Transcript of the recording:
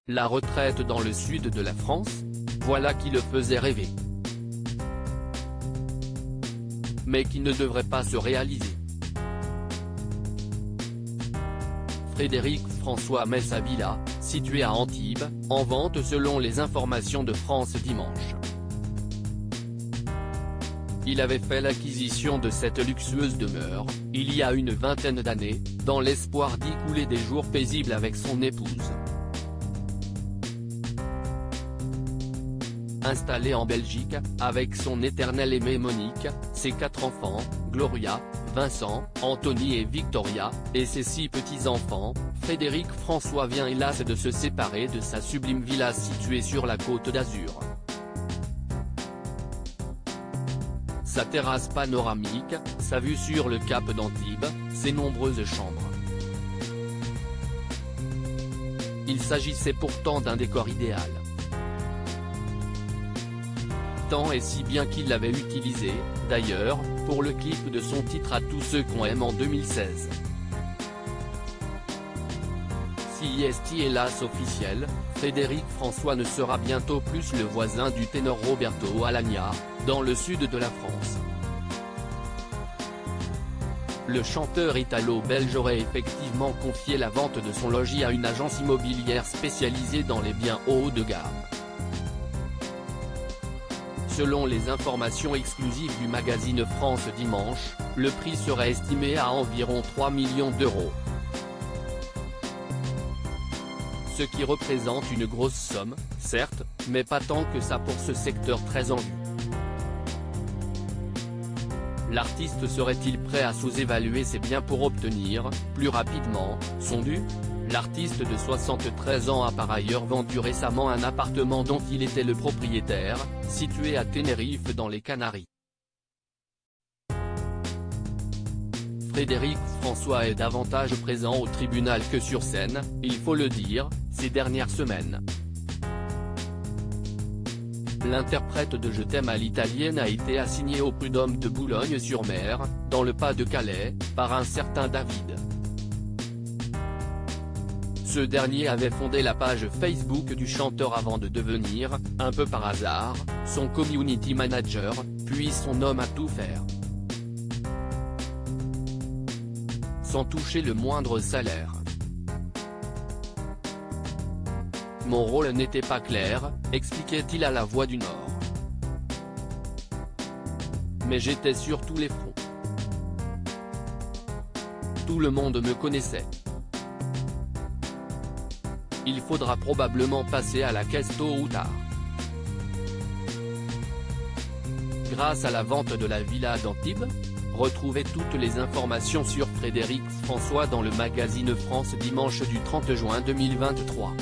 La retraite dans le sud de la France, voilà qui le faisait rêver. Mais qui ne devrait pas se réaliser. Frédéric François met sa villa, située à Antibes, en vente selon les informations de France Dimanche. Il avait fait l'acquisition de cette luxueuse demeure, il y a une vingtaine d'années, dans l'espoir d'y couler des jours paisibles avec son épouse. Installé en Belgique, avec son éternelle aimée Monique, ses 4 enfants, Gloria, Vincent, Anthony et Victoria, et ses 6 petits-enfants, Frédéric François vient hélas de se séparer de sa sublime villa située sur la Côte d'Azur. Sa terrasse panoramique, sa vue sur le cap d'Antibes, ses nombreuses chambres. Il s'agissait pourtant d'un décor idéal. Tant et si bien qu'il l'avait utilisé, d'ailleurs, pour le clip de son titre À tous ceux qu'on aime en 2016. Si est hélas officiel, Frédéric François ne sera bientôt plus le voisin du ténor Roberto Alagna, dans le sud de la France. Le chanteur italo-belge aurait effectivement confié la vente de son logis à une agence immobilière spécialisée dans les biens haut de gamme. Selon les informations exclusives du magazine France Dimanche, le prix serait estimé à environ 3 millions d'euros. Ce qui représente une grosse somme, certes, mais pas tant que ça pour ce secteur très en vue. L'artiste serait-il prêt à sous-évaluer ses biens pour obtenir, plus rapidement, son dû ? L'artiste de 73 ans a par ailleurs vendu récemment un appartement dont il était le propriétaire, situé à Tenerife dans les Canaries. Frédéric François est davantage présent au tribunal que sur scène, il faut le dire, ces dernières semaines. L'interprète de Je t'aime à l'italienne a été assigné au prud'homme de Boulogne-sur-Mer, dans le Pas-de-Calais, par un certain David. Ce dernier avait fondé la page Facebook du chanteur avant de devenir, un peu par hasard, son community manager, puis son homme à tout faire. Sans toucher le moindre salaire. Mon rôle n'était pas clair, expliquait-il à La Voix du Nord. Mais j'étais sur tous les fronts. Tout le monde me connaissait. Il faudra probablement passer à la caisse tôt ou tard. Grâce à la vente de la villa d'Antibes, retrouvez toutes les informations sur Frédéric François dans le magazine France Dimanche du 30 juin 2023.